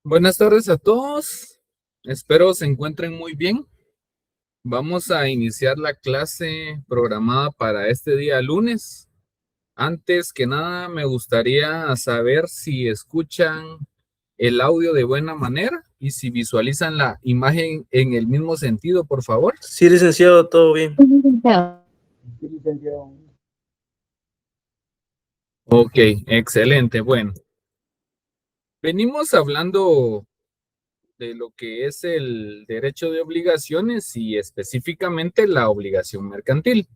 Buenas tardes a todos. Espero se encuentren muy bien. Vamos a iniciar la clase programada para este día lunes. Antes que nada, me gustaría saber si escuchan el audio de buena manera y si visualizan la imagen en el mismo sentido, por favor. Sí, licenciado, todo bien. Ok, excelente. Bueno, venimos hablando de lo que es el derecho de obligaciones y específicamente la obligación mercantil.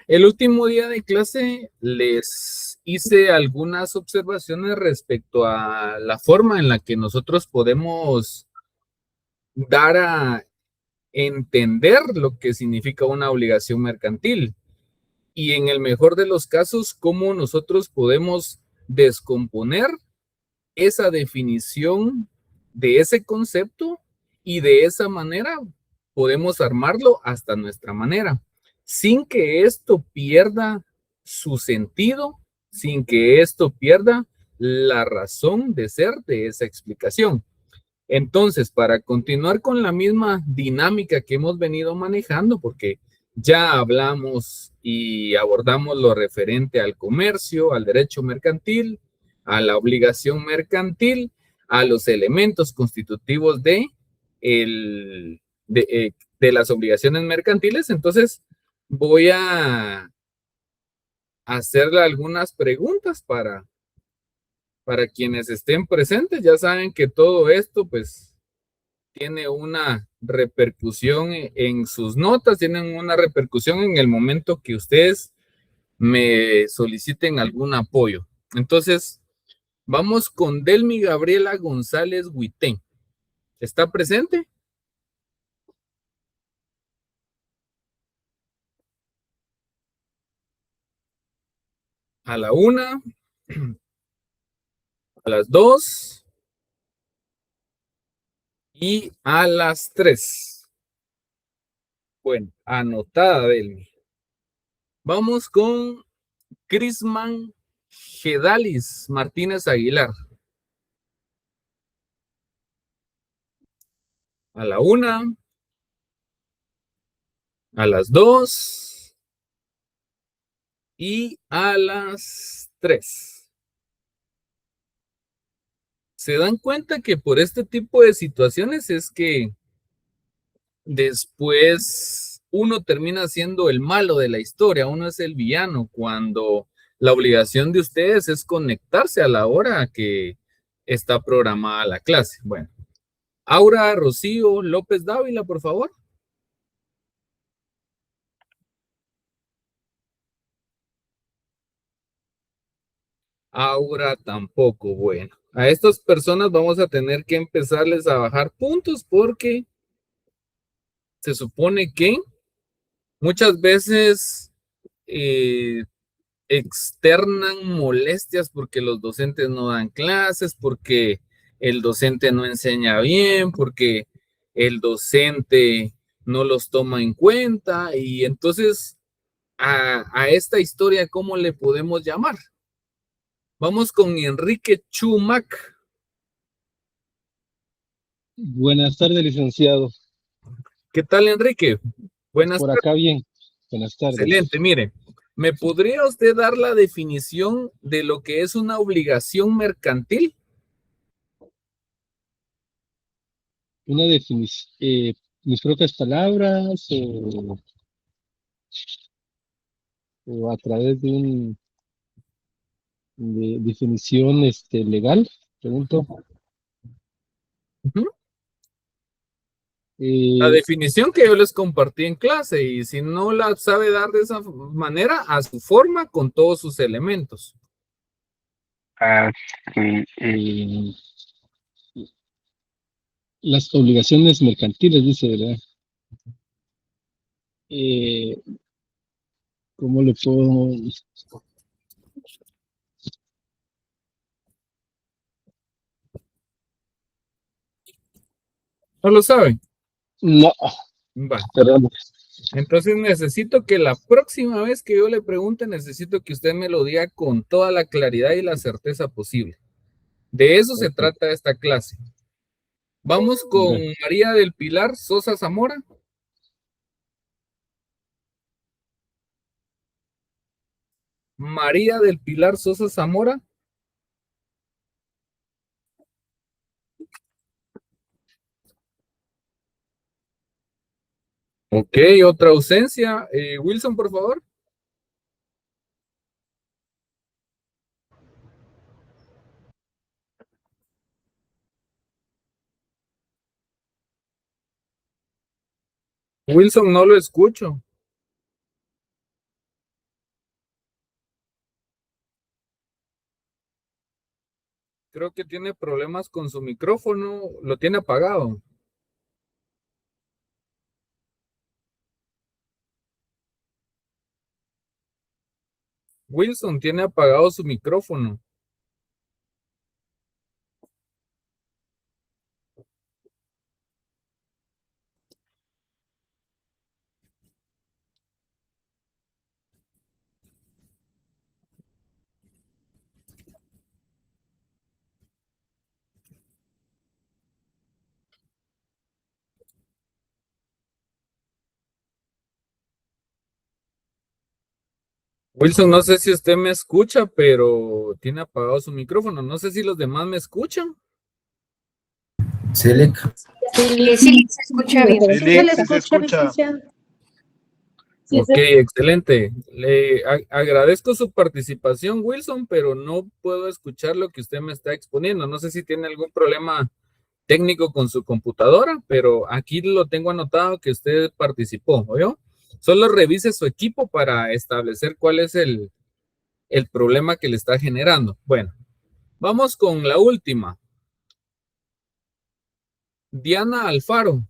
El último día de clase les hice algunas observaciones respecto a la forma en la que nosotros podemos dar a entender lo que significa una obligación mercantil y en el mejor de los casos, cómo nosotros podemos descomponer esa definición de ese concepto y de esa manera podemos armarlo hasta nuestra manera, sin que esto pierda su sentido, sin que esto pierda la razón de ser de esa explicación. Entonces, para continuar con la misma dinámica que hemos venido manejando, porque ya hablamos y abordamos lo referente al comercio, al derecho mercantil, a la obligación mercantil, a los elementos constitutivos el, de las obligaciones mercantiles. Entonces, voy a hacerle algunas preguntas para quienes estén presentes. Ya saben que todo esto, pues, tiene una repercusión en sus notas, tienen una repercusión en el momento que ustedes me soliciten algún apoyo. Entonces, vamos con Delmi Gabriela González Huité. ¿Está presente? A la 1, a las 2 y a las 3. Bueno, anotada, Delmi. Vamos con Crisman Gedalis Martínez Aguilar. A la 1, a las 2 y a las 3. Se dan cuenta que por este tipo de situaciones es que después uno termina siendo el malo de la historia, uno es el villano, cuando la obligación de ustedes es conectarse a la hora que está programada la clase. Bueno, Aura Rocío López Dávila, por favor. Aura tampoco. Bueno, a estas personas vamos a tener que empezarles a bajar puntos porque se supone que muchas veces eh, externan molestias porque los docentes no dan clases, porque el docente no enseña bien, porque el docente no los toma en cuenta y entonces a esta historia, ¿cómo le podemos llamar? Vamos con Enrique Chumac. Buenas tardes, licenciado. ¿Qué tal, Enrique? Buenas Por tardes. acá bien. Buenas tardes. Excelente, mire, ¿me podría usted dar la definición de lo que es una obligación mercantil? Una definición, mis propias palabras o a través de un de definición legal, pregunto. Uh-huh. La Eh, definición que yo les compartí en clase y si no la sabe dar de esa manera, a su forma, con todos sus elementos. Las obligaciones mercantiles, dice, ¿verdad? ¿Cómo le puedo...? ¿No lo saben? No, Va. perdón. Entonces necesito que la próxima vez que yo le pregunte, necesito que usted me lo diga con toda la claridad y la certeza posible. De eso se Ok. trata esta clase. Vamos con Bueno, María del Pilar Sosa Zamora. María del Pilar Sosa Zamora. Ok, otra ausencia. Wilson, por favor. Wilson, no lo escucho. Creo que tiene problemas con su micrófono. Lo tiene apagado. Wilson tiene apagado su micrófono. Wilson, no sé si usted me escucha, pero tiene apagado su micrófono. No sé si los demás me escuchan. Selec. Sí, sí, se escucha bien. Sí, sí se escucha. Ok, excelente. Le agradezco su participación, Wilson, pero no puedo escuchar lo que usted me está exponiendo. No sé si tiene algún problema técnico con su computadora, pero aquí lo tengo anotado que usted participó, ¿oyó? Solo revise su equipo para establecer cuál es el problema que le está generando. Bueno, vamos con la última. Diana Alfaro,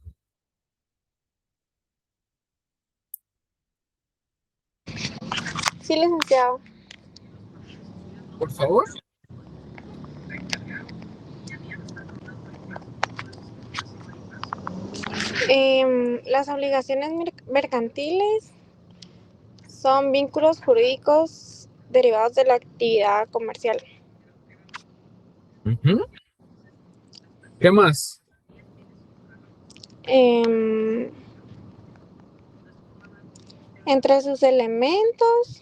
Sí, licenciado. por favor. Las obligaciones mercantiles son vínculos jurídicos derivados de la actividad comercial. Ujú. ¿Qué más? Em, Entre sus elementos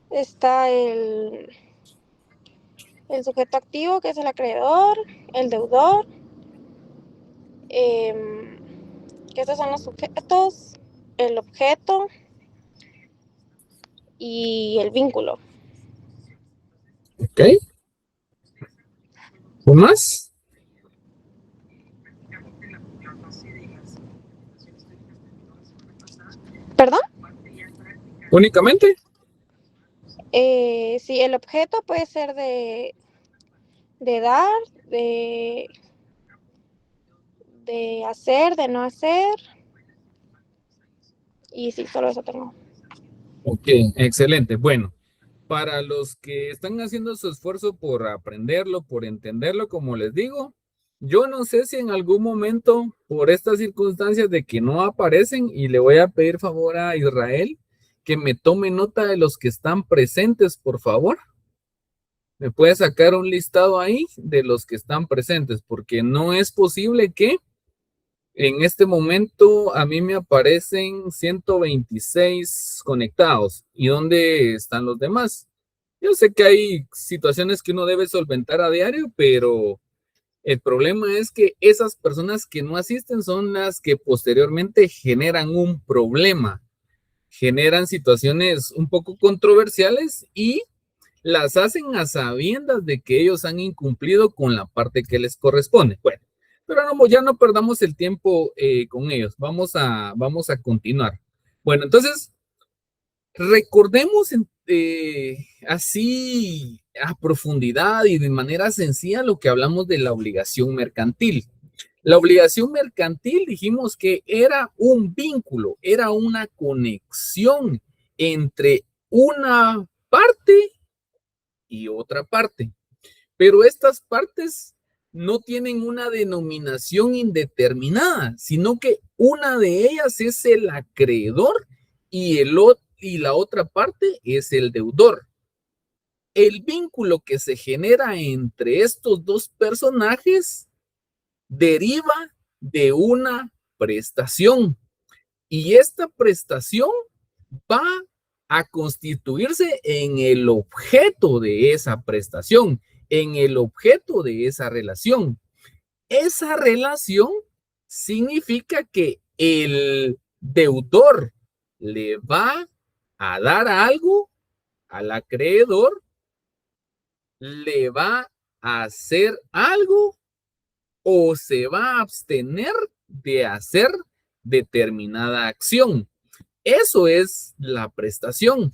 está el sujeto activo, que es el acreedor, el deudor, que estos son los sujetos, el objeto y el vínculo. Ok. ¿Qué más? ¿Perdón? Únicamente. Sí, el objeto puede ser de dar, de hacer, de no hacer. Y sí, solo eso tengo. Ok, excelente. Bueno, para los que están haciendo su esfuerzo por aprenderlo, por entenderlo, como les digo, yo no sé si en algún momento, por estas circunstancias de que no aparecen, y le voy a pedir favor a Israel que me tome nota de los que están presentes, por favor. ¿Me puede sacar un listado ahí de los que están presentes? Porque no es posible que en este momento a mí me aparecen 126 conectados. ¿Y dónde están los demás? Yo sé que hay situaciones que uno debe solventar a diario, pero el problema es que esas personas que no asisten son las que posteriormente generan un problema, generan situaciones un poco controversiales y las hacen a sabiendas de que ellos han incumplido con la parte que les corresponde. Bueno, pero no, ya no perdamos el tiempo con ellos. Vamos a continuar. Bueno, entonces, recordemos así a profundidad y de manera sencilla lo que hablamos de la obligación mercantil. La obligación mercantil dijimos que era un vínculo, era una conexión entre una parte y otra parte. Pero estas partes no tienen una denominación indeterminada, sino que una de ellas es el acreedor y la otra parte es el deudor. El vínculo que se genera entre estos dos personajes deriva de una prestación, y esta prestación va a constituirse en el objeto de esa prestación, en el objeto de esa relación. Esa relación significa que el deudor le va a dar algo al acreedor, le va a hacer algo o se va a abstener de hacer determinada acción. Eso es la prestación.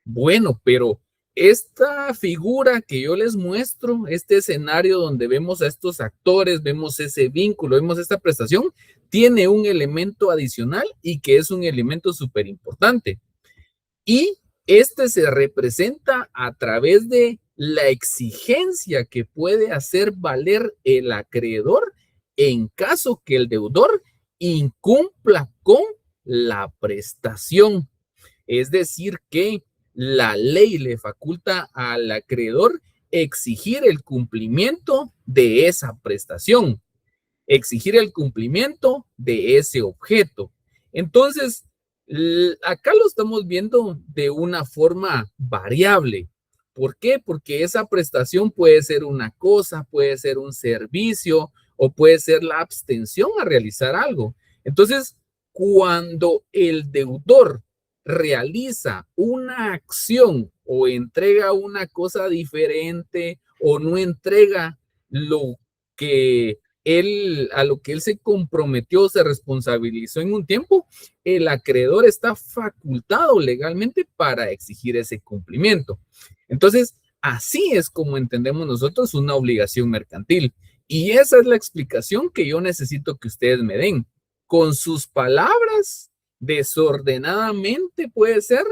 Bueno, pero esta figura que yo les muestro, este escenario donde vemos a estos actores, vemos ese vínculo, vemos esta prestación, tiene un elemento adicional y que es un elemento súper importante. Y este se representa a través de la exigencia que puede hacer valer el acreedor en caso que el deudor incumpla con la prestación. Es decir, que la ley le faculta al acreedor exigir el cumplimiento de esa prestación, exigir el cumplimiento de ese objeto. Entonces, acá lo estamos viendo de una forma variable. ¿Por qué? Porque esa prestación puede ser una cosa, puede ser un servicio o puede ser la abstención a realizar algo. Entonces, cuando el deudor realiza una acción o entrega una cosa diferente o no entrega lo que a lo que él se comprometió, se responsabilizó en un tiempo, el acreedor está facultado legalmente para exigir ese cumplimiento. Entonces, así es como entendemos nosotros una obligación mercantil. Y esa es la explicación que yo necesito que ustedes me den. Con sus palabras, desordenadamente puede ser,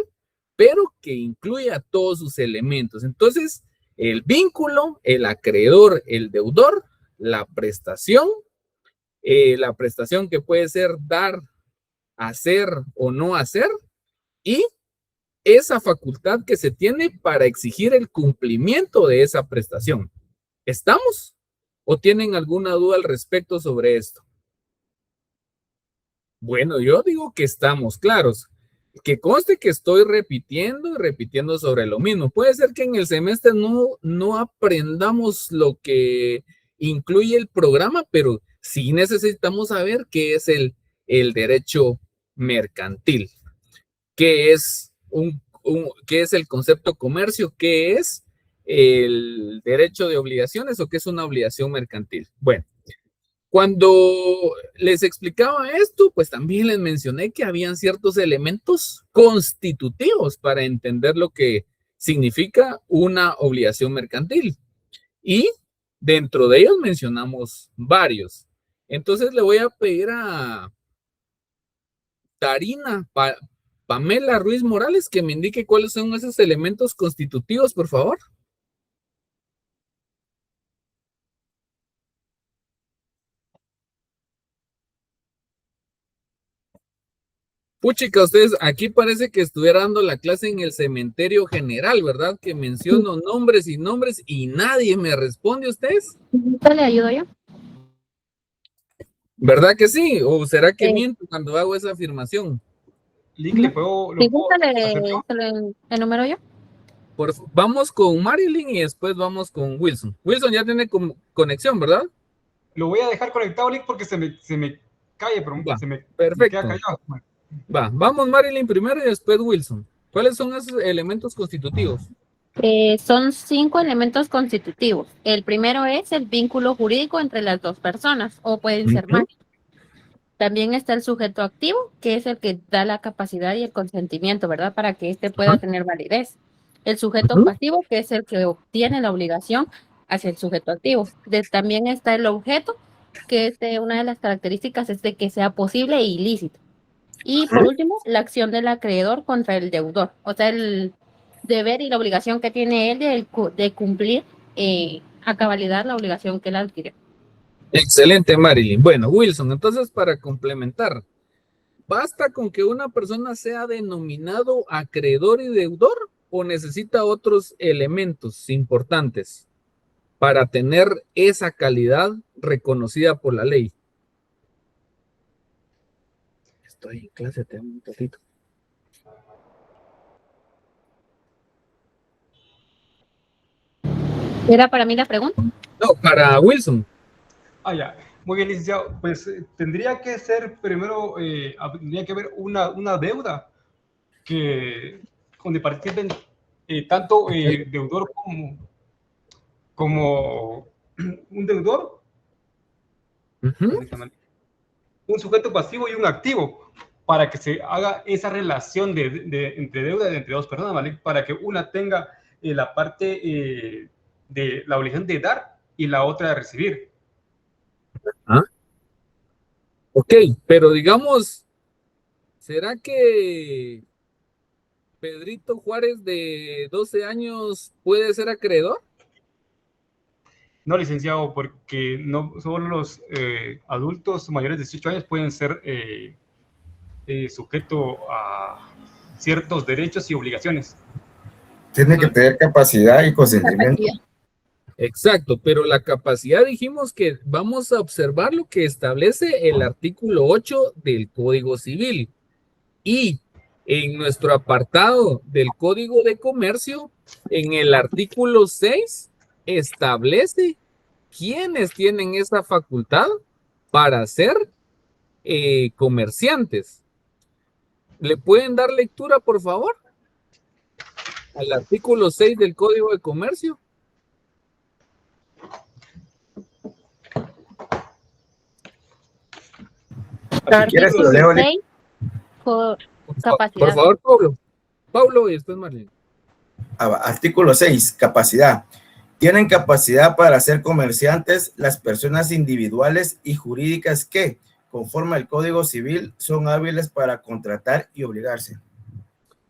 pero que incluya todos sus elementos. Entonces, el vínculo, el acreedor, el deudor, la prestación que puede ser dar, hacer o no hacer, y esa facultad que se tiene para exigir el cumplimiento de esa prestación. ¿Estamos? ¿O tienen alguna duda al respecto sobre esto? Bueno, yo digo que estamos claros. Que conste que estoy repitiendo y repitiendo sobre lo mismo. Puede ser que en el semestre no aprendamos lo que incluye el programa, pero sí necesitamos saber qué es el derecho mercantil, qué es qué es el concepto comercio, qué es el derecho de obligaciones o qué es una obligación mercantil. Bueno. Cuando les explicaba esto, pues también les mencioné que habían ciertos elementos constitutivos para entender lo que significa una obligación mercantil. Y dentro de ellos mencionamos varios. Entonces le voy a pedir a Tarina, Pamela Ruiz Morales, que me indique cuáles son esos elementos constitutivos, por favor. Puchica, ustedes, aquí parece que estuviera dando la clase en el cementerio general, ¿verdad? Que menciono nombres y nadie me responde. ¿Ustedes? ¿Le ayudo yo? ¿Verdad que sí? ¿O será que miento cuando hago esa afirmación? Link, ¿le puedo hacer yo? ¿El número yo? Vamos con Marilyn y después vamos con Wilson. Wilson ya tiene conexión, ¿verdad? Lo voy a dejar conectado, Link, porque se me cae, pero se me perfecto. queda callado. Vamos Marilyn primero y después Wilson. ¿Cuáles son esos elementos constitutivos? Son 5 elementos constitutivos. El primero es el vínculo jurídico entre las dos personas, o pueden ser más. También está el sujeto activo, que es el que da la capacidad y el consentimiento, ¿verdad? Para que éste pueda tener validez. El sujeto pasivo, que es el que obtiene la obligación hacia el sujeto activo. También está el objeto, que es una de las características es de que sea posible e ilícito. Y por último, la acción del acreedor contra el deudor. O sea, el deber y la obligación que tiene él de cumplir a cabalidad la obligación que él adquirió. Excelente, Marilyn. Bueno, Wilson, entonces para complementar, ¿basta con que una persona sea denominado acreedor y deudor o necesita otros elementos importantes para tener esa calidad reconocida por la ley? Estoy en clase, te amo un ratito. ¿Era para mí la pregunta? No, para Wilson. Ya. Muy bien, licenciado. Pues tendría que ser primero, tendría que haber una deuda que donde participen tanto deudor como un deudor, un sujeto pasivo y un activo, para que se haga esa relación entre deuda entre dos personas, ¿vale? Para que una tenga la parte de la obligación de dar y la otra de recibir. Ok, pero digamos, ¿será que Pedrito Juárez de 12 años puede ser acreedor? No, licenciado, porque no solo los adultos mayores de 18 años pueden ser sujetos a ciertos derechos y obligaciones. Tiene que tener capacidad y consentimiento. Exacto, pero la capacidad dijimos que vamos a observar lo que establece el artículo 8 del Código Civil. Y en nuestro apartado del Código de Comercio, en el artículo 6, establece quiénes tienen esa facultad para ser comerciantes. ¿Le pueden dar lectura, por favor? Al artículo 6 del Código de Comercio. Si quieres, lo leo. Por favor, Pablo. Pablo y después Marlene. Artículo 6, capacidad. Tienen capacidad para ser comerciantes las personas individuales y jurídicas que, conforme al Código Civil, son hábiles para contratar y obligarse.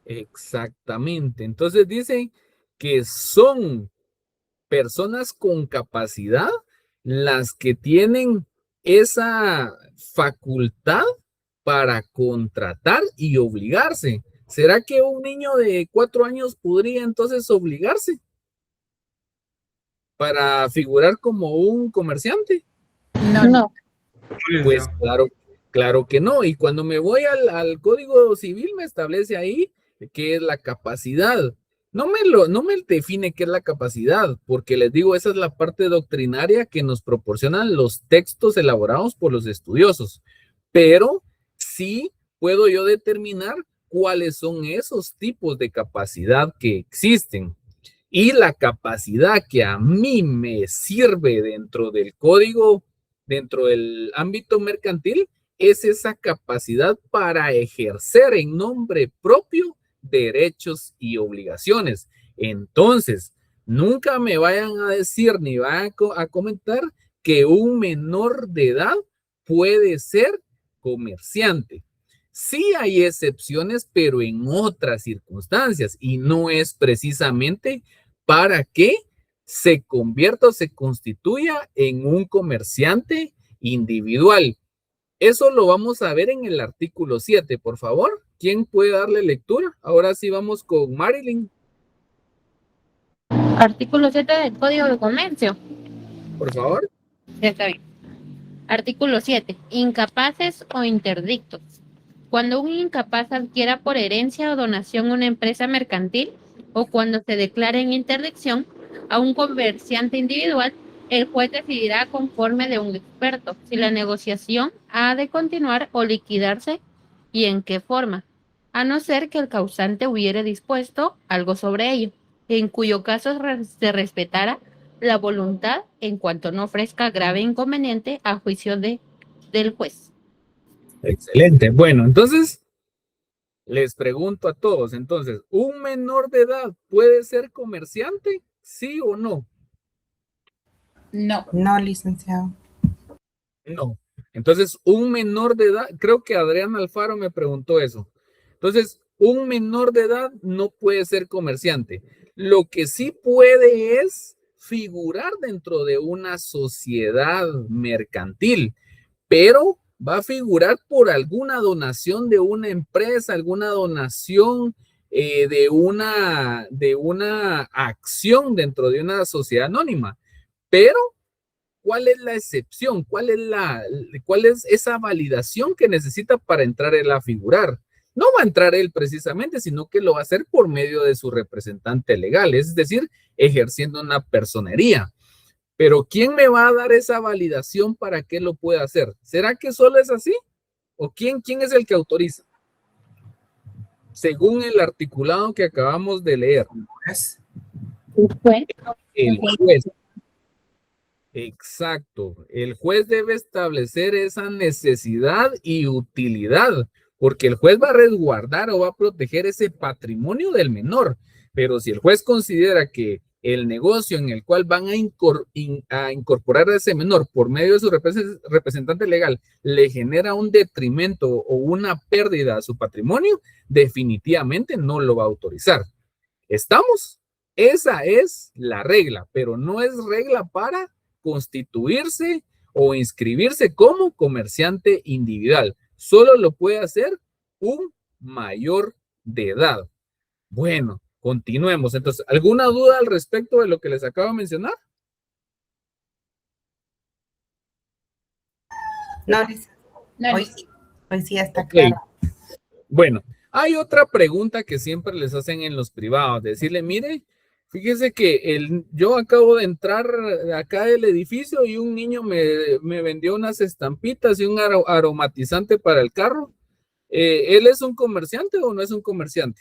Exactamente. Entonces dicen que son personas con capacidad las que tienen esa facultad para contratar y obligarse. ¿Será que un niño de 4 años podría entonces obligarse para figurar como un comerciante? No. Pues claro que no. Y cuando me voy al Código Civil me establece ahí qué es la capacidad. No me define qué es la capacidad, porque les digo, esa es la parte doctrinaria que nos proporcionan los textos elaborados por los estudiosos. Pero sí puedo yo determinar cuáles son esos tipos de capacidad que existen. Y la capacidad que a mí me sirve dentro del código, dentro del ámbito mercantil, es esa capacidad para ejercer en nombre propio derechos y obligaciones. Entonces, nunca me vayan a decir ni vayan a comentar que un menor de edad puede ser comerciante. Sí hay excepciones, pero en otras circunstancias, y no es precisamente para que se convierta o se constituya en un comerciante individual. Eso lo vamos a ver en el artículo 7, por favor. ¿Quién puede darle lectura? Ahora sí vamos con Marilyn. Artículo 7 del Código de Comercio. Por favor. Está bien. Artículo 7. Incapaces o interdictos. Cuando un incapaz adquiera por herencia o donación una empresa mercantil o cuando se declare en interdicción a un comerciante individual, el juez decidirá conforme de un experto si la negociación ha de continuar o liquidarse y en qué forma, a no ser que el causante hubiere dispuesto algo sobre ello, en cuyo caso se respetara la voluntad en cuanto no ofrezca grave inconveniente a juicio del juez. Excelente. Bueno, entonces les pregunto a todos, entonces, ¿un menor de edad puede ser comerciante? ¿Sí o no? No. No, licenciado. No. Entonces, un menor de edad, creo que Adrián Alfaro me preguntó eso. Entonces, un menor de edad no puede ser comerciante. Lo que sí puede es figurar dentro de una sociedad mercantil, pero va a figurar por alguna donación de una empresa, alguna donación de una acción dentro de una sociedad anónima. Pero, ¿cuál es la excepción? ¿Cuál es esa validación que necesita para entrar él a figurar? No va a entrar él precisamente, sino que lo va a hacer por medio de su representante legal, es decir, ejerciendo una personería. Pero ¿quién me va a dar esa validación para que lo pueda hacer? ¿Será que solo es así? ¿O quién es el que autoriza? Según el articulado que acabamos de leer. El juez. Exacto. El juez debe establecer esa necesidad y utilidad, porque el juez va a resguardar o va a proteger ese patrimonio del menor. Pero si el juez considera que el negocio en el cual van a incorporar a ese menor por medio de su representante legal le genera un detrimento o una pérdida a su patrimonio, definitivamente no lo va a autorizar. ¿Estamos? Esa es la regla, pero no es regla para constituirse o inscribirse como comerciante individual. Solo lo puede hacer un mayor de edad. Bueno, continuemos. Entonces, ¿alguna duda al respecto de lo que les acabo de mencionar? No, hoy sí está Okay. claro. Bueno, hay otra pregunta que siempre les hacen en los privados, decirle, mire, fíjese que yo acabo de entrar acá del edificio y un niño me vendió unas estampitas y un aromatizante para el carro. ¿Él es un comerciante o no es un comerciante?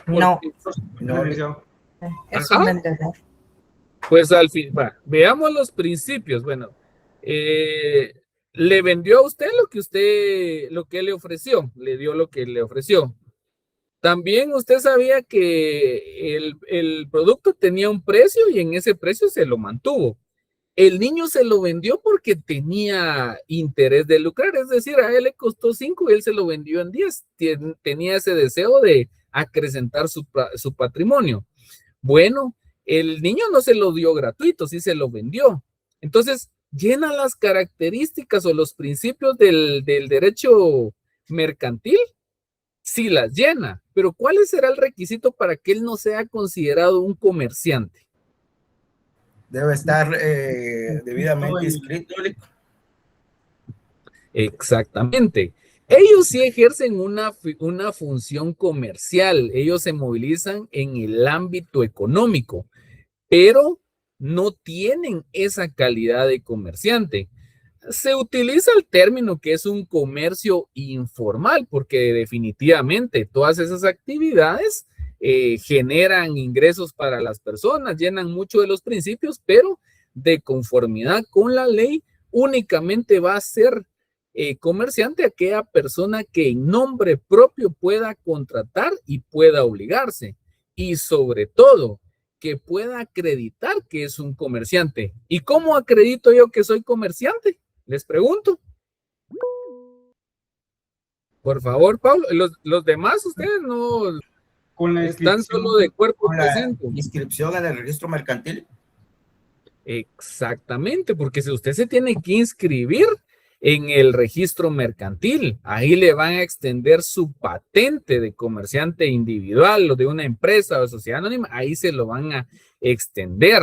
No, es un vendedor. Pues al fin, veamos los principios. Bueno, le vendió a usted lo que le ofreció, le dio lo que le ofreció. También usted sabía que el producto tenía un precio y en ese precio se lo mantuvo. El niño se lo vendió porque tenía interés de lucrar, es decir, a él le costó 5 y él se lo vendió en 10. Tenía ese deseo de acrecentar su patrimonio. Bueno, el niño no se lo dio gratuito, sí se lo vendió. Entonces, llena las características o los principios del derecho mercantil. Sí las llena, pero ¿cuál será el requisito para que él no sea considerado un comerciante? Debe estar debidamente inscrito. Exactamente. Ellos sí ejercen una función comercial, ellos se movilizan en el ámbito económico, pero no tienen esa calidad de comerciante. Se utiliza el término que es un comercio informal, porque definitivamente todas esas actividades generan ingresos para las personas, llenan mucho de los principios, pero de conformidad con la ley, únicamente va a ser comerciante aquella persona que en nombre propio pueda contratar y pueda obligarse. Y sobre todo, que pueda acreditar que es un comerciante. ¿Y cómo acredito yo que soy comerciante? Les pregunto. Por favor, Pablo. Los demás, ustedes no con la están solo de cuerpo presente. Inscripción en el registro mercantil. Exactamente, porque si usted se tiene que inscribir en el registro mercantil, ahí le van a extender su patente de comerciante individual o de una empresa o sociedad anónima, ahí se lo van a extender.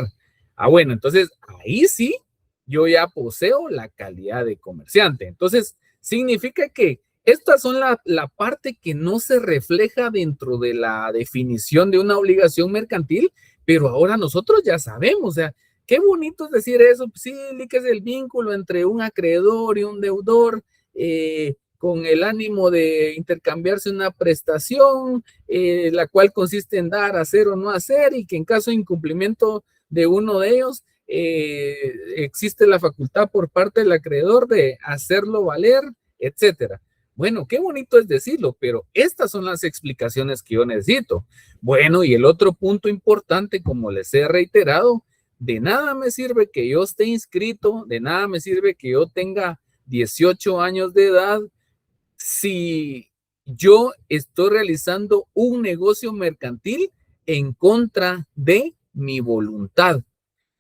Bueno, entonces ahí sí, yo ya poseo la calidad de comerciante. Entonces, significa que estas son la parte que no se refleja dentro de la definición de una obligación mercantil, pero ahora nosotros ya sabemos, o sea, qué bonito es decir eso, sí, que es el vínculo entre un acreedor y un deudor, con el ánimo de intercambiarse una prestación, la cual consiste en dar, hacer o no hacer, y que en caso de incumplimiento de uno de ellos, existe la facultad por parte del acreedor de hacerlo valer, etcétera. Bueno, qué bonito es decirlo, pero estas son las explicaciones que yo necesito. Bueno, y el otro punto importante, como les he reiterado, de nada me sirve que yo esté inscrito, de nada me sirve que yo tenga 18 años de edad, si yo estoy realizando un negocio mercantil en contra de mi voluntad.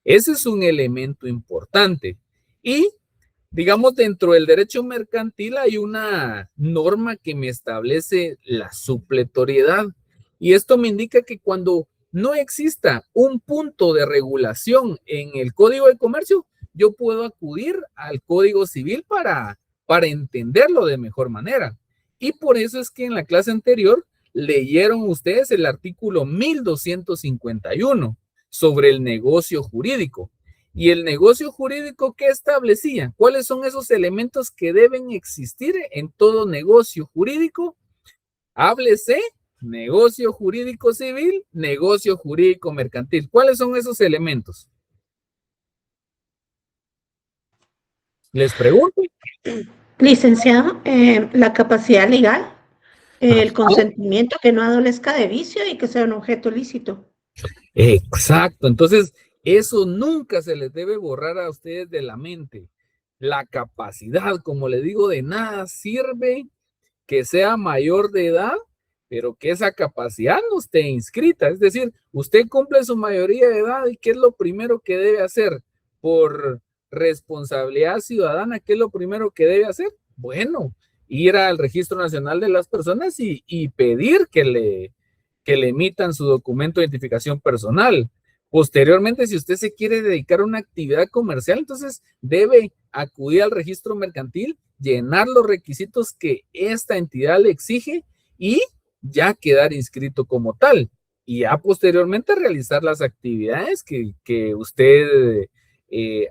Ese es un elemento importante. Y, digamos, dentro del derecho mercantil hay una norma que me establece la supletoriedad. Y esto me indica que cuando no exista un punto de regulación en el Código de Comercio, yo puedo acudir al Código Civil para entenderlo de mejor manera. Y por eso es que en la clase anterior leyeron ustedes el artículo 1251 sobre el negocio jurídico. Y el negocio jurídico, ¿qué establecía? ¿Cuáles son esos elementos que deben existir en todo negocio jurídico? Háblese, negocio jurídico civil, negocio jurídico mercantil. ¿Cuáles son esos elementos? Les pregunto. Licenciado, la capacidad legal, el consentimiento que no adolezca de vicio y que sea un objeto lícito. Exacto, entonces eso nunca se les debe borrar a ustedes de la mente. La capacidad, como le digo, de nada sirve que sea mayor de edad, pero que esa capacidad no esté inscrita. Es decir, usted cumple su mayoría de edad y ¿qué es lo primero que debe hacer? Por responsabilidad ciudadana, ¿qué es lo primero que debe hacer? Bueno, ir al Registro Nacional de las Personas y pedir que le emitan su documento de identificación personal. Posteriormente, si usted se quiere dedicar a una actividad comercial, entonces debe acudir al registro mercantil, llenar los requisitos que esta entidad le exige y ya quedar inscrito como tal. Y ya posteriormente realizar las actividades que usted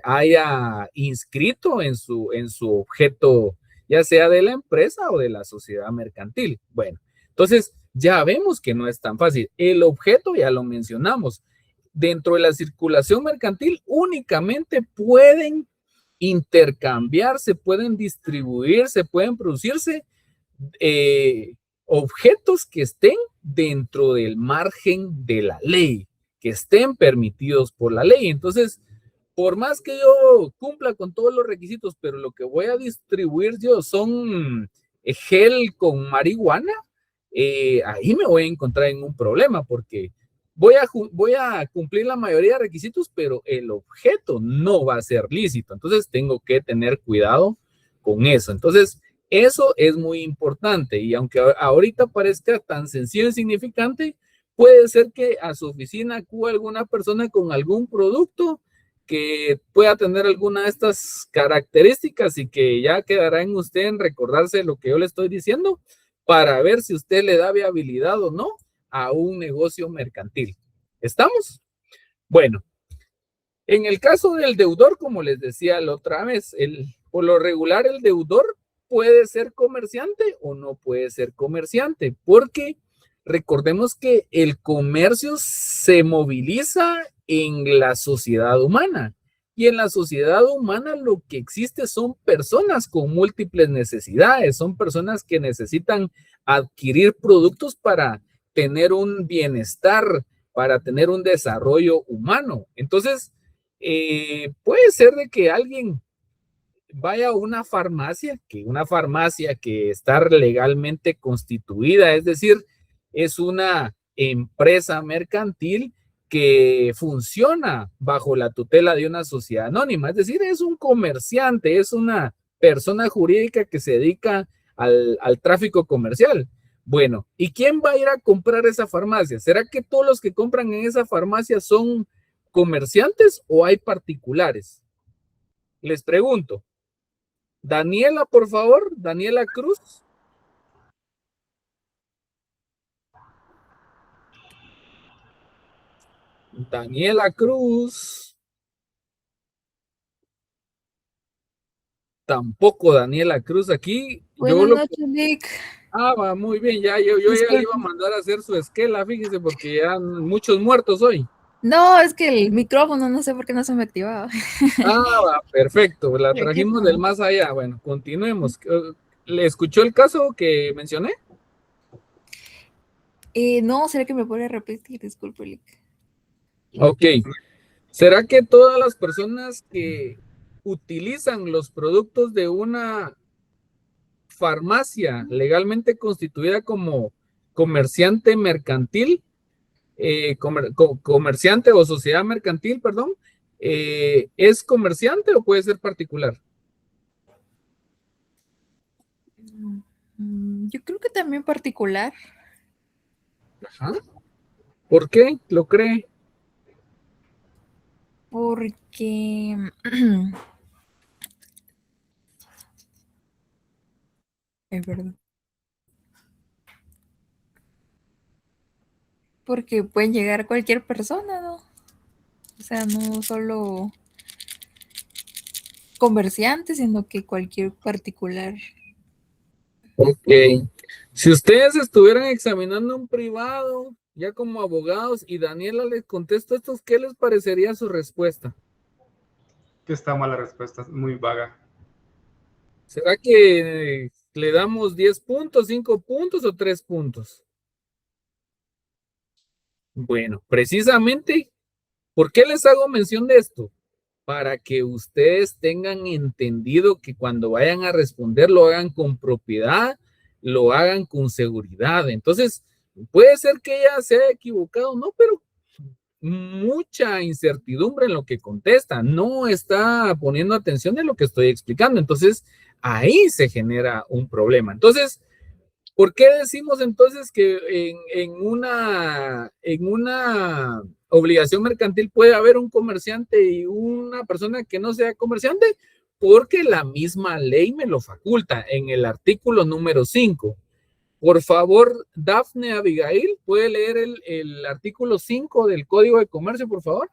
haya inscrito en su objeto, ya sea de la empresa o de la sociedad mercantil. Bueno, entonces ya vemos que no es tan fácil. El objeto ya lo mencionamos. Dentro de la circulación mercantil únicamente pueden intercambiarse, pueden distribuirse, pueden producirse objetos que estén dentro del margen de la ley, que estén permitidos por la ley. Entonces, por más que yo cumpla con todos los requisitos, pero lo que voy a distribuir yo son gel con marihuana, ahí me voy a encontrar en un problema porque voy a cumplir la mayoría de requisitos, pero el objeto no va a ser lícito. Entonces tengo que tener cuidado con eso. Entonces eso es muy importante y aunque ahorita parezca tan sencillo e insignificante, puede ser que a su oficina acuda alguna persona con algún producto que pueda tener alguna de estas características y que ya quedará en usted en recordarse lo que yo le estoy diciendo para ver si usted le da viabilidad o no a un negocio mercantil. ¿Estamos? Bueno, en el caso del deudor, como les decía la otra vez, por lo regular el deudor puede ser comerciante o no puede ser comerciante, porque recordemos que el comercio se moviliza en la sociedad humana y en la sociedad humana lo que existe son personas con múltiples necesidades, son personas que necesitan adquirir productos para tener un bienestar, para tener un desarrollo humano. Entonces, puede ser de que alguien vaya a una farmacia que está legalmente constituida, es decir, es una empresa mercantil que funciona bajo la tutela de una sociedad anónima, es decir, es un comerciante, es una persona jurídica que se dedica al tráfico comercial. Bueno, ¿y quién va a ir a comprar esa farmacia? ¿Será que todos los que compran en esa farmacia son comerciantes o hay particulares? Les pregunto. Daniela, por favor, Daniela Cruz. Daniela Cruz. Tampoco Daniela Cruz aquí. Buenas noches, Nick. Va, muy bien, ya yo ya le iba a mandar a hacer su esquela, fíjese, porque ya muchos muertos hoy. No, es que el micrófono, no sé por qué no se me activaba. Va, perfecto, la trajimos del más allá. Bueno, continuemos. ¿Le escuchó el caso que mencioné? No, ¿será que me puede repetir? Disculpe, Nick. Ok. ¿Será que todas las personas que utilizan los productos de una farmacia legalmente constituida como comerciante mercantil comerciante o sociedad mercantil, perdón, ¿es comerciante o puede ser particular? Yo creo que también particular. Ajá. ¿Por qué lo cree? Porque es verdad. Porque pueden llegar cualquier persona, ¿no? O sea, no solo comerciantes, sino que cualquier particular. Ok. Si ustedes estuvieran examinando un privado, ya como abogados, y Daniela les contesta estos, ¿qué les parecería su respuesta? Que está mala respuesta, es muy vaga. ¿Será que le damos 10 puntos, 5 puntos o 3 puntos? Bueno, precisamente, ¿por qué les hago mención de esto? Para que ustedes tengan entendido que cuando vayan a responder lo hagan con propiedad, lo hagan con seguridad. Entonces, puede ser que ella se haya equivocado, no, pero mucha incertidumbre en lo que contesta, no está poniendo atención en lo que estoy explicando. Entonces, ahí se genera un problema. Entonces, ¿por qué decimos entonces que en una obligación mercantil puede haber un comerciante y una persona que no sea comerciante? Porque la misma ley me lo faculta en el artículo número 5. Por favor, Dafne Abigail, ¿puede leer el artículo 5 del Código de Comercio, por favor?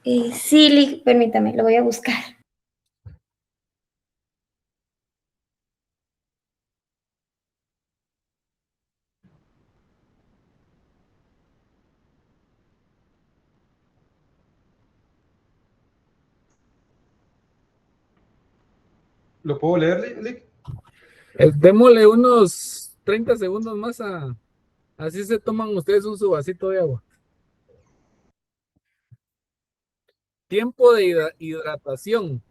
Sí, permítame, lo voy a buscar. ¿Lo puedo leer, Lick? Démosle unos 30 segundos más así se toman ustedes un su vasito de agua. Tiempo de hidratación.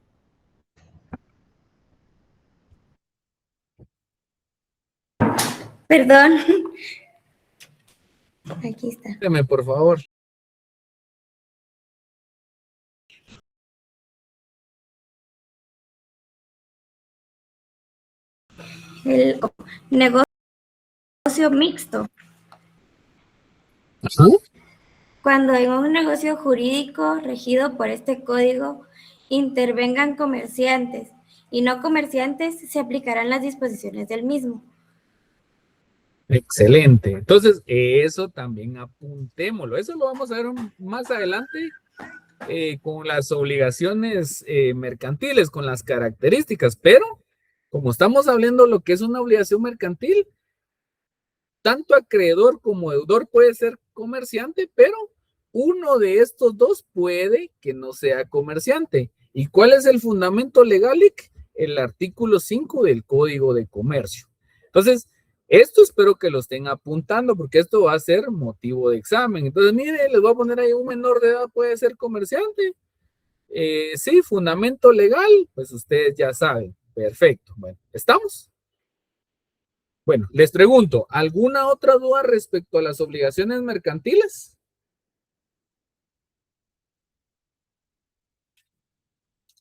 Perdón. Aquí está. Deme, por favor. El negocio mixto. Ajá. Cuando en un negocio jurídico regido por este código intervengan comerciantes y no comerciantes, se aplicarán las disposiciones del mismo. Excelente. Entonces, eso también apuntémoslo. Eso lo vamos a ver más adelante con las obligaciones mercantiles, con las características, pero como estamos hablando de lo que es una obligación mercantil, tanto acreedor como deudor puede ser comerciante, pero uno de estos dos puede que no sea comerciante. ¿Y cuál es el fundamento legal? El artículo 5 del Código de Comercio. Entonces, esto espero que lo estén apuntando porque esto va a ser motivo de examen. Entonces, mire, les voy a poner ahí un menor de edad puede ser comerciante. Sí, fundamento legal, pues ustedes ya saben. Perfecto. Bueno, ¿estamos? Bueno, les pregunto, ¿alguna otra duda respecto a las obligaciones mercantiles?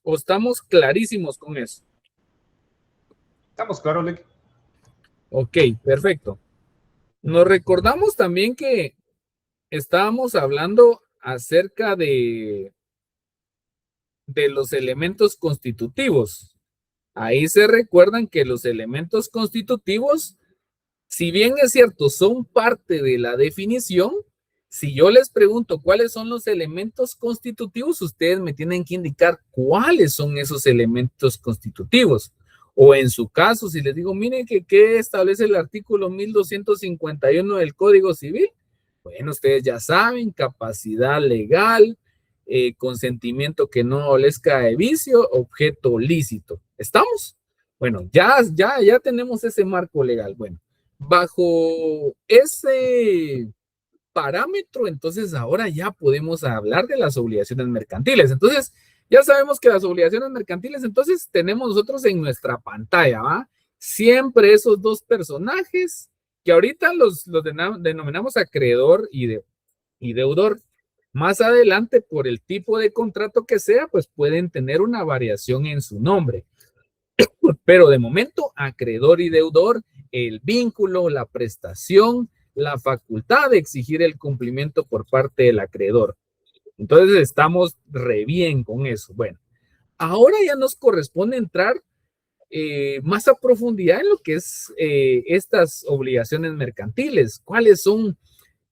¿O estamos clarísimos con eso? Estamos claros, Lick. Ok, perfecto. Nos recordamos también que estábamos hablando acerca de los elementos constitutivos. Ahí se recuerdan que los elementos constitutivos, si bien es cierto, son parte de la definición, si yo les pregunto cuáles son los elementos constitutivos, ustedes me tienen que indicar cuáles son esos elementos constitutivos. O en su caso, si les digo, miren ¿qué establece el artículo 1251 del Código Civil? Bueno, ustedes ya saben, capacidad legal, consentimiento que no adolezca de vicio, objeto lícito. ¿Estamos? Bueno, ya tenemos ese marco legal. Bueno, bajo ese parámetro, entonces ahora ya podemos hablar de las obligaciones mercantiles. Entonces, ya sabemos que las obligaciones mercantiles, entonces tenemos nosotros en nuestra pantalla, ¿va? Siempre esos dos personajes que ahorita los denominamos acreedor y deudor. Más adelante, por el tipo de contrato que sea, pues pueden tener una variación en su nombre. Pero de momento, acreedor y deudor, el vínculo, la prestación, la facultad de exigir el cumplimiento por parte del acreedor. Entonces estamos re bien con eso. Bueno, ahora ya nos corresponde entrar más a profundidad en lo que es estas obligaciones mercantiles. ¿Cuáles son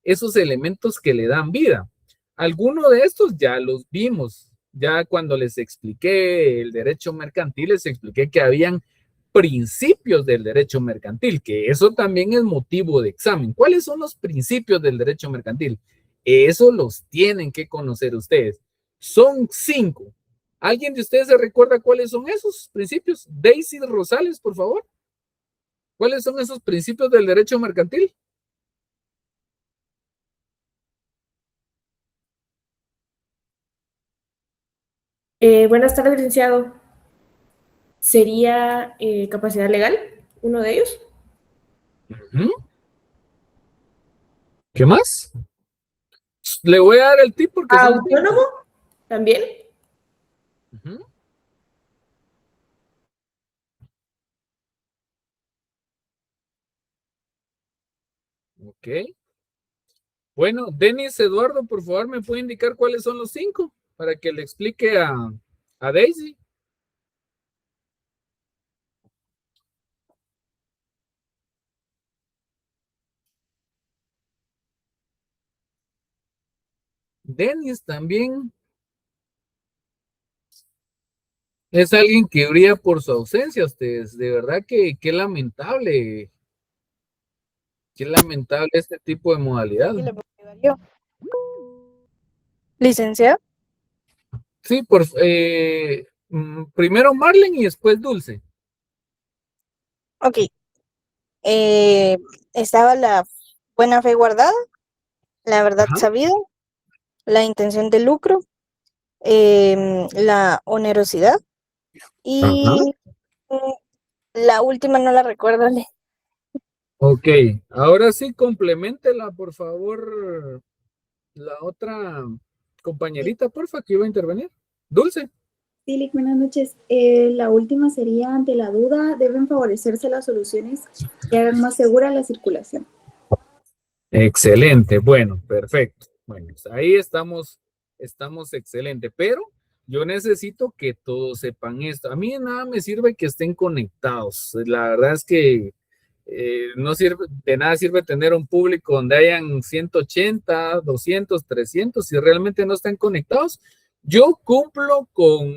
esos elementos que le dan vida? Algunos de estos ya los vimos. Ya cuando les expliqué el derecho mercantil, les expliqué que habían principios del derecho mercantil, que eso también es motivo de examen. ¿Cuáles son los principios del derecho mercantil? Eso los tienen que conocer ustedes. Son 5. ¿Alguien de ustedes se recuerda cuáles son esos principios? Daisy Rosales, por favor. ¿Cuáles son esos principios del derecho mercantil? Buenas tardes, licenciado. ¿Sería capacidad legal uno de ellos? ¿Qué más? Le voy a dar el tip porque... ¿Autónomo? ¿También? Ok. Bueno, Denis Eduardo, por favor, ¿me puede indicar cuáles son los 5 para que le explique a Daisy? Denis también es alguien que brilla por su ausencia, ustedes. De verdad que qué lamentable. Qué lamentable este tipo de modalidad. Licenciado. Sí, primero Marlene y después Dulce. Ok. Estaba la buena fe guardada, la verdad sabida, la intención de lucro, la onerosidad y la última no la recuerdo. Ok, ahora sí, compleméntela, por favor, la otra compañerita, porfa, que iba a intervenir. Dulce. Sí, buenas noches. La última sería, ante la duda, deben favorecerse las soluciones que hagan más segura la circulación. Excelente, bueno, perfecto. Bueno, pues ahí estamos excelente, pero yo necesito que todos sepan esto. A mí nada me sirve que estén conectados. La verdad es que no sirve, de nada sirve tener un público donde hayan 180, 200, 300, si realmente no están conectados. Yo cumplo con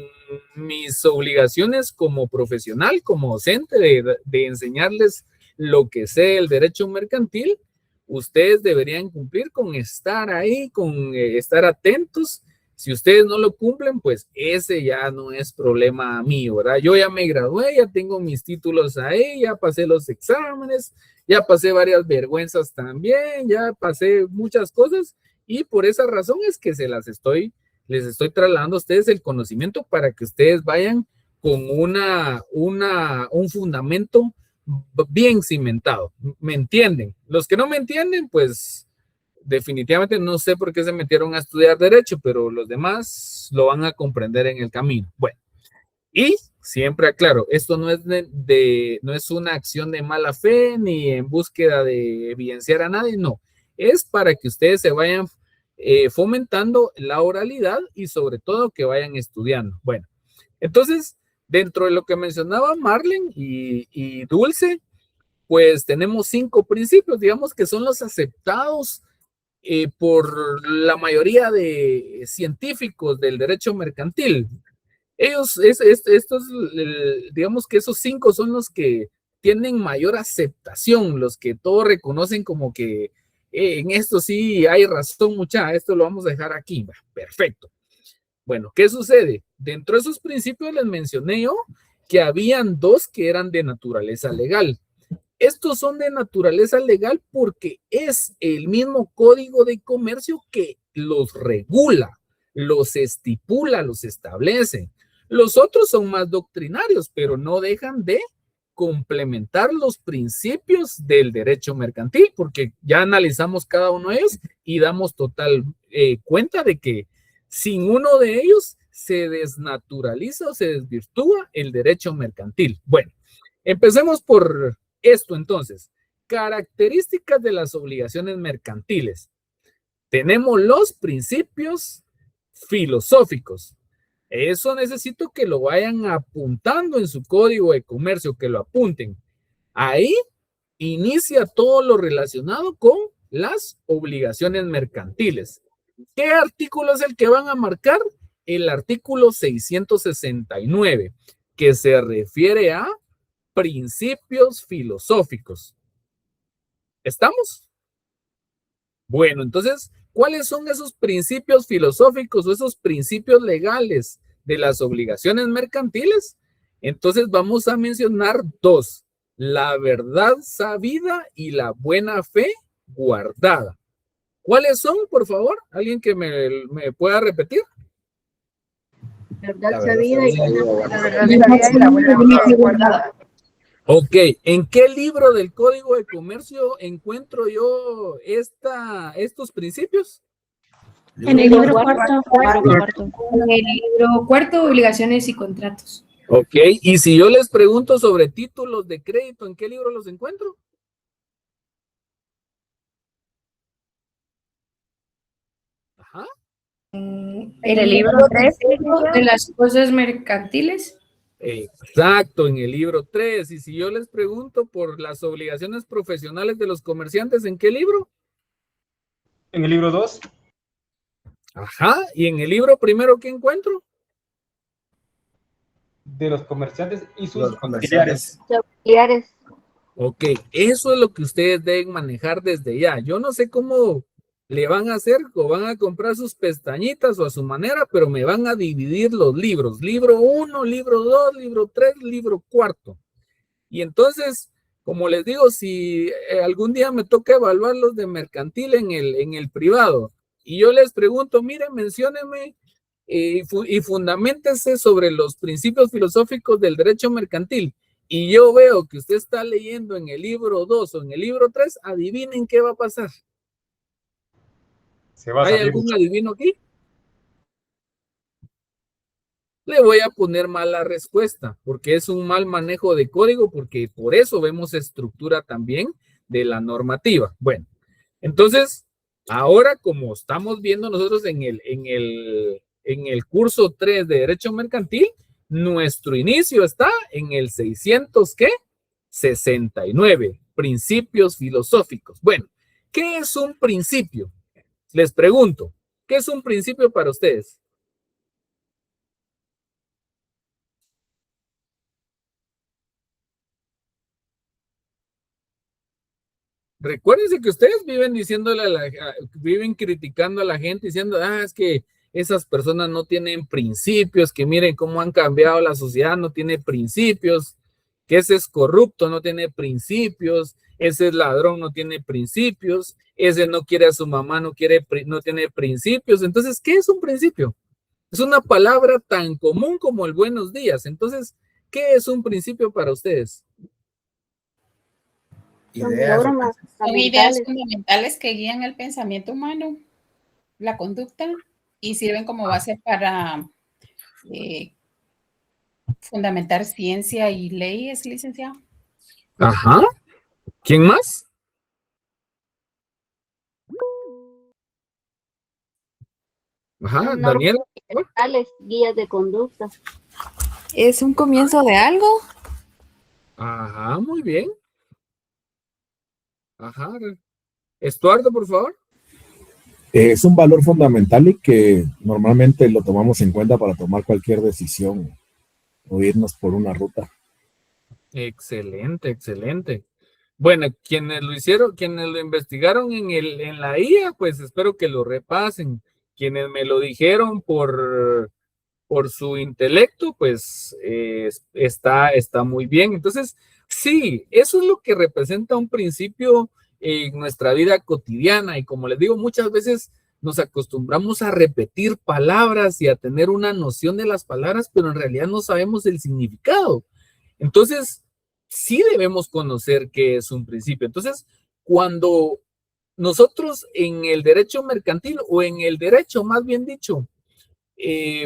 mis obligaciones como profesional, como docente, de enseñarles lo que sé del derecho mercantil. Ustedes deberían cumplir con estar ahí, con estar atentos. Si ustedes no lo cumplen, pues ese ya no es problema mío, ¿verdad? Yo ya me gradué, ya tengo mis títulos ahí, ya pasé los exámenes, ya pasé varias vergüenzas también, ya pasé muchas cosas y por esa razón es que les estoy trasladando a ustedes el conocimiento para que ustedes vayan con un fundamento bien cimentado. ¿Me entienden? Los que no me entienden, pues definitivamente no sé por qué se metieron a estudiar derecho, pero los demás lo van a comprender en el camino. Bueno, y siempre aclaro, esto no es no es una acción de mala fe ni en búsqueda de evidenciar a nadie, no. Es para que ustedes se vayan fomentando la oralidad y sobre todo que vayan estudiando. Bueno, entonces, dentro de lo que mencionaba Marlene y Dulce, pues tenemos 5 principios, digamos que son los aceptados por la mayoría de científicos del derecho mercantil. Ellos, digamos que esos 5 son los que tienen mayor aceptación, los que todos reconocen como que en esto sí hay razón, mucha, esto lo vamos a dejar aquí. Perfecto. Bueno, ¿qué sucede? Dentro de esos principios les mencioné yo que habían 2 que eran de naturaleza legal. Estos son de naturaleza legal porque es el mismo Código de Comercio que los regula, los estipula, los establece. Los otros son más doctrinarios, pero no dejan de complementar los principios del derecho mercantil, porque ya analizamos cada uno de ellos y damos total cuenta de que sin uno de ellos se desnaturaliza o se desvirtúa el derecho mercantil. Bueno, empecemos por esto entonces. Características de las obligaciones mercantiles. Tenemos los principios filosóficos. Eso necesito que lo vayan apuntando en su código de comercio, que lo apunten. Ahí inicia todo lo relacionado con las obligaciones mercantiles. ¿Qué artículo es el que van a marcar? El artículo 669, que se refiere a principios filosóficos. ¿Estamos? Bueno, entonces, ¿cuáles son esos principios filosóficos o esos principios legales de las obligaciones mercantiles? Entonces vamos a mencionar dos: la verdad sabida y la buena fe guardada. ¿Cuáles son, por favor? ¿Alguien que me pueda repetir? Verdad sabida y la buena fe guardada. Ok, ¿en qué libro del Código de Comercio encuentro yo estos principios? En el libro cuarto. En el libro cuarto, obligaciones y contratos. Ok, y si yo les pregunto sobre títulos de crédito, ¿en qué libro los encuentro? Ajá. En el libro 3 de las cosas mercantiles. Exacto, en el libro 3. Y si yo les pregunto por las obligaciones profesionales de los comerciantes, ¿en qué libro? En el libro 2. Ajá, y en el libro primero, ¿qué encuentro? De los comerciantes y sus comerciantes. Auxiliares. Ok, eso es lo que ustedes deben manejar desde ya. Yo no sé cómo le van a hacer o van a comprar sus pestañitas o a su manera, pero me van a dividir los libros. Libro 1, libro 2, libro 3, libro 4. Y entonces, como les digo, si algún día me toca evaluar los de mercantil en el privado y yo les pregunto, miren, menciónenme y fundaméntese sobre los principios filosóficos del derecho mercantil, y yo veo que usted está leyendo en el libro 2 o en el libro 3, adivinen qué va a pasar. ¿Hay algún adivino aquí? Le voy a poner mal la respuesta, porque es un mal manejo de código, porque por eso vemos estructura también de la normativa. Bueno, entonces, ahora como estamos viendo nosotros en el curso 3 de Derecho Mercantil, nuestro inicio está en el 669, principios filosóficos. Bueno, ¿qué es un principio? Les pregunto, ¿qué es un principio para ustedes? Recuérdense que ustedes viven viven criticando a la gente, diciendo, es que esas personas no tienen principios, que miren cómo han cambiado la sociedad, no tiene principios, que ese es corrupto, no tiene principios, ese es ladrón, no tiene principios, ese no quiere a su mamá, no tiene principios. Entonces, ¿qué es un principio? Es una palabra tan común como el buenos días. Entonces, ¿qué es un principio para ustedes? Son ideas fundamentales que guían el pensamiento humano, la conducta, y sirven como base para fundamentar ciencia y leyes, licenciado. Ajá. ¿Quién más? Ajá, Daniel. Guías de conducta. ¿Es un comienzo de algo? Ajá, muy bien. Ajá. Estuardo, por favor. Es un valor fundamental y que normalmente lo tomamos en cuenta para tomar cualquier decisión o irnos por una ruta. Excelente, excelente. Bueno, quienes lo investigaron en la IA, pues espero que lo repasen. Quienes me lo dijeron por su intelecto, pues está muy bien. Entonces, sí, eso es lo que representa un principio en nuestra vida cotidiana. Y como les digo, muchas veces nos acostumbramos a repetir palabras y a tener una noción de las palabras, pero en realidad no sabemos el significado. Entonces, sí debemos conocer qué es un principio. Entonces, cuando nosotros en el derecho mercantil, o en el derecho más bien dicho,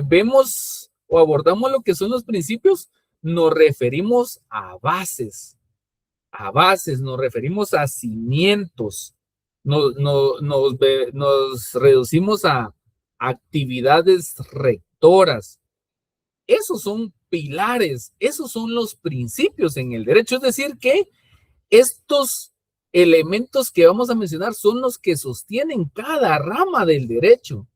vemos o abordamos lo que son los principios, nos referimos a bases, nos referimos a cimientos, nos reducimos a actividades rectoras. Esos son pilares, esos son los principios en el derecho. Es decir, que estos elementos que vamos a mencionar son los que sostienen cada rama del derecho.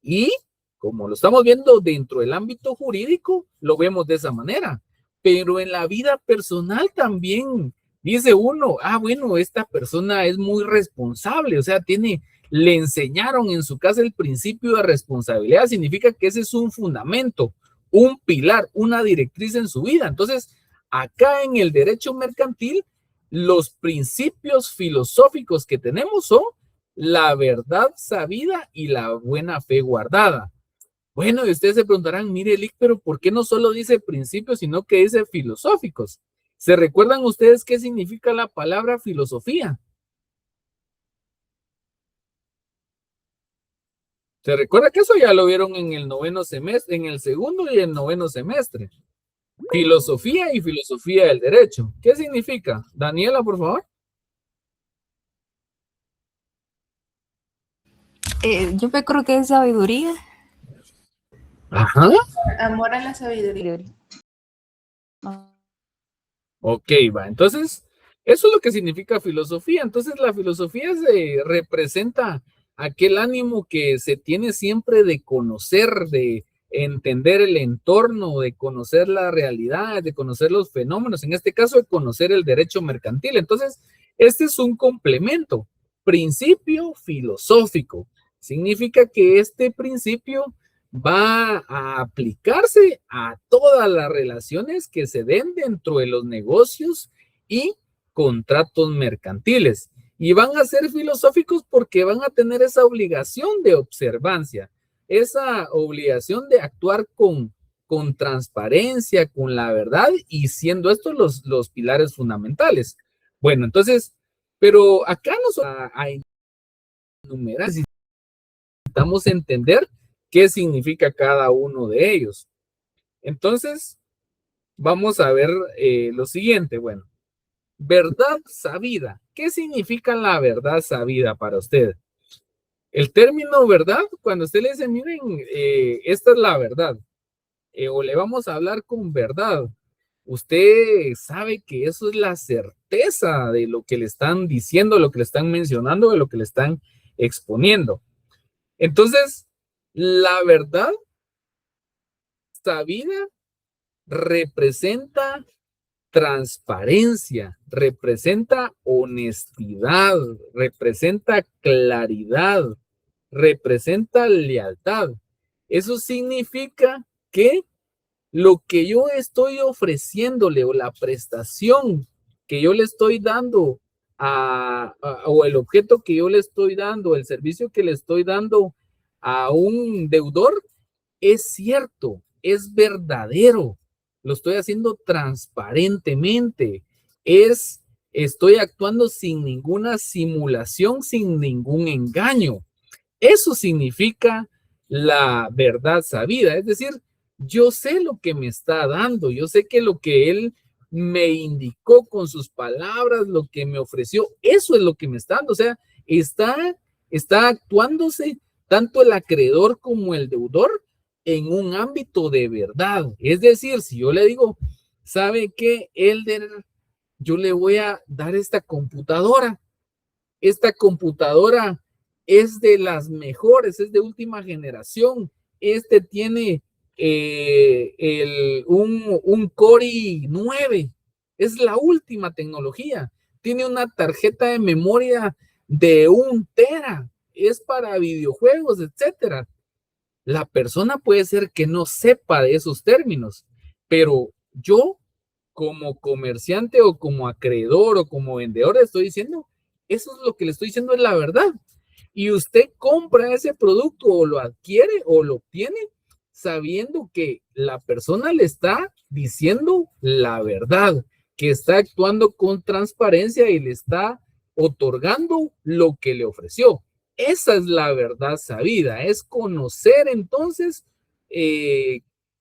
Y como lo estamos viendo dentro del ámbito jurídico, lo vemos de esa manera. Pero en la vida personal también dice uno, bueno, esta persona es muy responsable, o sea, le enseñaron en su casa el principio de responsabilidad, significa que ese es un fundamento, un pilar, una directriz en su vida. Entonces, acá en el derecho mercantil, los principios filosóficos que tenemos son la verdad sabida y la buena fe guardada. Bueno, y ustedes se preguntarán, mire, Lick, pero ¿por qué no solo dice principios, sino que dice filosóficos? ¿Se recuerdan ustedes qué significa la palabra filosofía? ¿Se recuerda que eso ya lo vieron en el noveno semestre, en el segundo y el noveno semestre? Filosofía y filosofía del derecho. ¿Qué significa? Daniela, por favor. Yo me creo que es sabiduría. Ajá. Amor a la sabiduría. Ok, va. Entonces, eso es lo que significa filosofía. Entonces, la filosofía representa aquel ánimo que se tiene siempre de conocer, de entender el entorno, de conocer la realidad, de conocer los fenómenos, en este caso, de conocer el derecho mercantil. Entonces, este es un complemento. Principio filosófico. Significa que este principio va a aplicarse a todas las relaciones que se den dentro de los negocios y contratos mercantiles. Y van a ser filosóficos porque van a tener esa obligación de observancia, esa obligación de actuar con transparencia, con la verdad, y siendo estos los pilares fundamentales. Bueno, entonces, pero acá nos a enumerar, necesitamos entender qué significa cada uno de ellos. Entonces, vamos a ver lo siguiente. Bueno, verdad sabida. ¿Qué significa la verdad sabida para usted? El término verdad, cuando usted le dice, miren, esta es la verdad, o le vamos a hablar con verdad, usted sabe que eso es la certeza de lo que le están diciendo, lo que le están mencionando, de lo que le están exponiendo. Entonces, la verdad sabida representa transparencia, representa honestidad, representa claridad, representa lealtad. Eso significa que lo que yo estoy ofreciéndole o la prestación que yo le estoy dando o el objeto que yo le estoy dando, el servicio que le estoy dando a un deudor, es cierto, es verdadero, lo estoy haciendo transparentemente, estoy actuando sin ninguna simulación, sin ningún engaño. Eso significa la verdad sabida, es decir, yo sé lo que me está dando, yo sé que lo que él me indicó con sus palabras, lo que me ofreció, eso es lo que me está dando, o sea, está actuándose tanto el acreedor como el deudor en un ámbito de verdad. Es decir, si yo le digo, ¿sabe qué, Elder? Yo le voy a dar esta computadora es de las mejores, es de última generación, tiene un Core i9, es la última tecnología, tiene una tarjeta de memoria de 1 tera, es para videojuegos, etcétera. La persona puede ser que no sepa de esos términos, pero yo como comerciante o como acreedor o como vendedor estoy diciendo, eso es lo que le estoy diciendo, es la verdad. Y usted compra ese producto o lo adquiere o lo obtiene sabiendo que la persona le está diciendo la verdad, que está actuando con transparencia y le está otorgando lo que le ofreció. Esa es la verdad sabida, es conocer entonces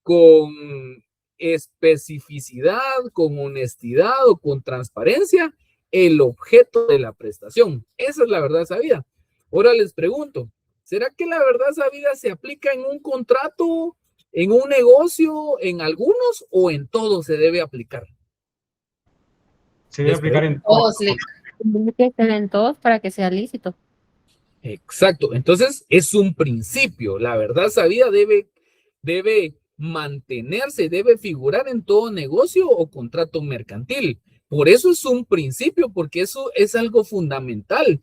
con especificidad, con honestidad o con transparencia el objeto de la prestación. Esa es la verdad sabida. Ahora les pregunto, ¿será que la verdad sabida se aplica en un contrato, en un negocio, en algunos o en todos se debe aplicar? Se debe aplicar en todos. Tiene que ser en todos para que sea lícito. Exacto. Entonces, es un principio. La verdad sabida debe mantenerse, debe figurar en todo negocio o contrato mercantil. Por eso es un principio, porque eso es algo fundamental.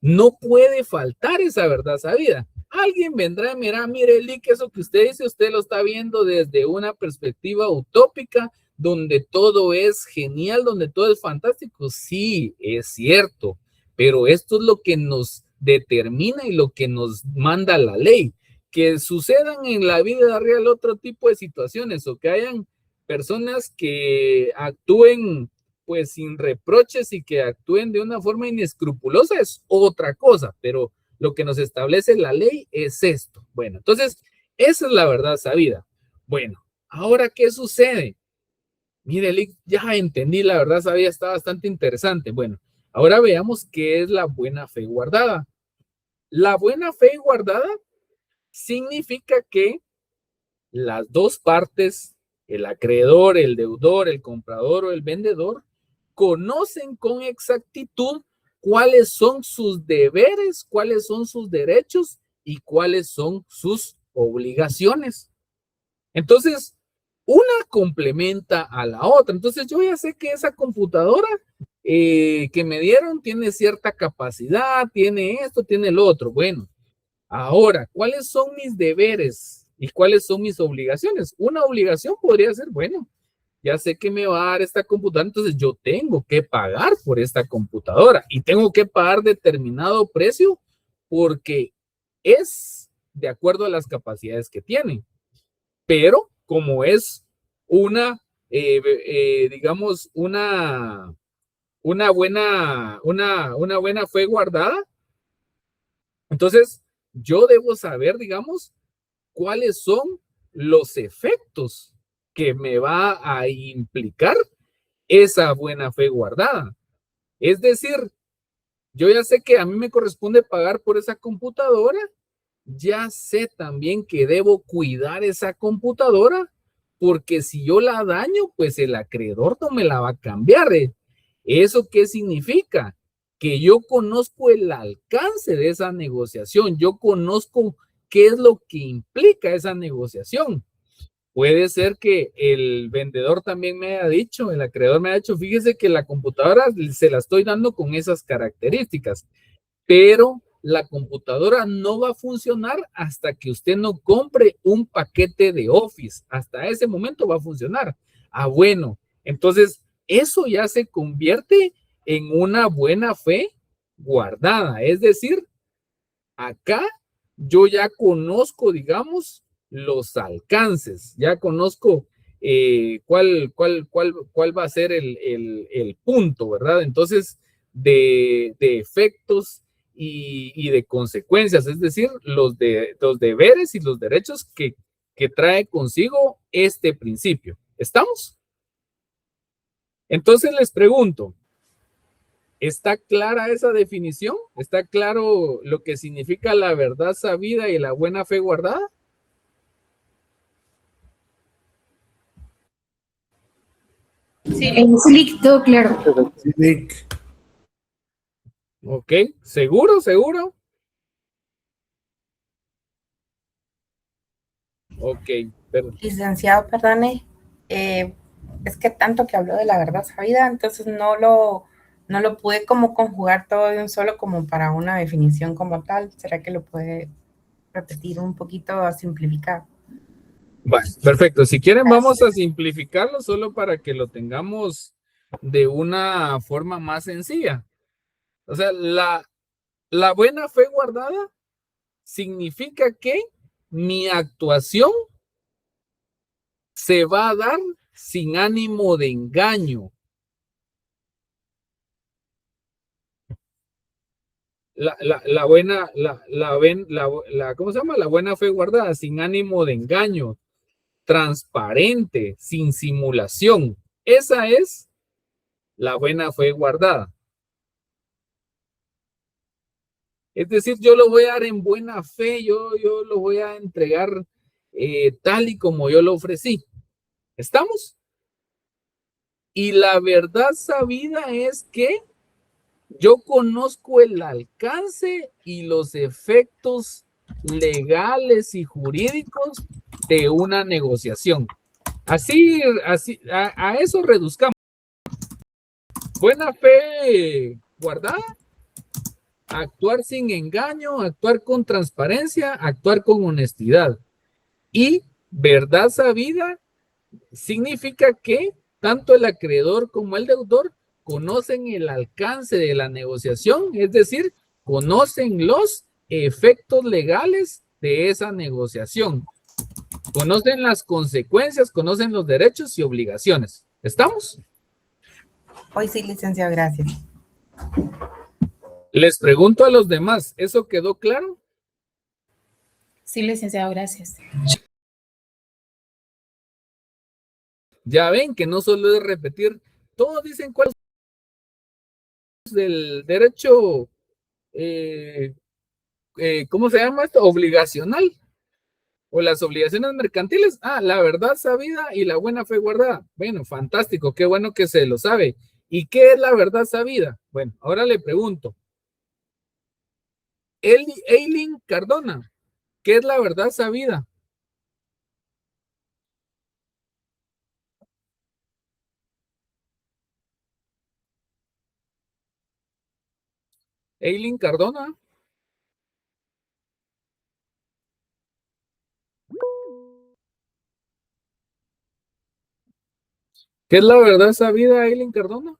No puede faltar esa verdad sabida. Alguien vendrá y me dirá, mire, Lick, eso que usted dice, usted lo está viendo desde una perspectiva utópica, donde todo es genial, donde todo es fantástico. Sí, es cierto, pero esto es lo que nos determina y lo que nos manda la ley. Que sucedan en la vida real otro tipo de situaciones o que hayan personas que actúen pues sin reproches y que actúen de una forma inescrupulosa es otra cosa, pero lo que nos establece la ley es esto. Bueno, entonces, esa es la verdad sabida. Bueno, ahora, ¿qué sucede? Mire, Lick, ya entendí, la verdad sabida, está bastante interesante. Bueno, ahora veamos qué es la buena fe guardada. La buena fe guardada significa que las dos partes, el acreedor, el deudor, el comprador o el vendedor, conocen con exactitud cuáles son sus deberes, cuáles son sus derechos y cuáles son sus obligaciones. Entonces, una complementa a la otra. Entonces, yo ya sé que esa computadora que me dieron tiene cierta capacidad, tiene esto, tiene lo otro. Bueno, ahora, ¿cuáles son mis deberes y cuáles son mis obligaciones? Una obligación podría ser, bueno, ya sé que me va a dar esta computadora, entonces yo tengo que pagar por esta computadora y tengo que pagar determinado precio porque es de acuerdo a las capacidades que tiene. Pero como es una, digamos, una buena fe guardada, entonces yo debo saber, digamos, cuáles son los efectos que me va a implicar esa buena fe guardada. Es decir, yo ya sé que a mí me corresponde pagar por esa computadora, ya sé también que debo cuidar esa computadora, porque si yo la daño, pues el acreedor no me la va a cambiar. ¿Eso qué significa? Que yo conozco el alcance de esa negociación, yo conozco qué es lo que implica esa negociación. Puede ser que el vendedor también me haya dicho, el acreedor me haya dicho, fíjese que la computadora se la estoy dando con esas características, pero la computadora no va a funcionar hasta que usted no compre un paquete de Office. Hasta ese momento va a funcionar. Ah, bueno, entonces eso ya se convierte en una buena fe guardada. Es decir, acá yo ya conozco, digamos, los alcances, ya conozco cuál va a ser el punto, ¿verdad? Entonces, de efectos y de consecuencias, es decir, los deberes y los derechos que trae consigo este principio. ¿Estamos? Entonces les pregunto, ¿está clara esa definición? ¿Está claro lo que significa la verdad sabida y la buena fe guardada? Sí, todo claro. Ok, ¿seguro, seguro? Ok, perdón. Licenciado, perdone, es que tanto que habló de la verdad sabida, entonces no lo pude como conjugar todo de un solo como para una definición como tal. ¿Será que lo puede repetir un poquito a simplificar? Bueno, perfecto. Si quieren, vamos a simplificarlo solo para que lo tengamos de una forma más sencilla. O sea, la buena fe guardada significa que mi actuación se va a dar sin ánimo de engaño, ¿cómo se llama? La buena fe guardada, sin ánimo de engaño, transparente, sin simulación. Esa es la buena fe guardada. Es decir, yo lo voy a dar en buena fe, yo lo voy a entregar tal y como yo lo ofrecí. ¿Estamos? Y la verdad sabida es que yo conozco el alcance y los efectos legales y jurídicos de una negociación. Así, a eso reduzcamos. Buena fe guardada, actuar sin engaño, actuar con transparencia, actuar con honestidad. Y verdad sabida significa que tanto el acreedor como el deudor conocen el alcance de la negociación, es decir, conocen los efectos legales de esa negociación, conocen las consecuencias, conocen los derechos y obligaciones. ¿Estamos? Hoy sí, licenciado, gracias. Les pregunto a los demás, ¿eso quedó claro? Sí, licenciado, gracias. Ya ven que no solo es repetir, todos dicen cuál es del derecho, ¿cómo se llama esto? Obligacional. O las obligaciones mercantiles. Ah, la verdad sabida y la buena fe guardada. Bueno, fantástico, qué bueno que se lo sabe. ¿Y qué es la verdad sabida? Bueno, ahora le pregunto. Eileen Cardona, ¿qué es la verdad sabida? Eileen Cardona. ¿Qué es la verdad sabida, Eileen Cardona?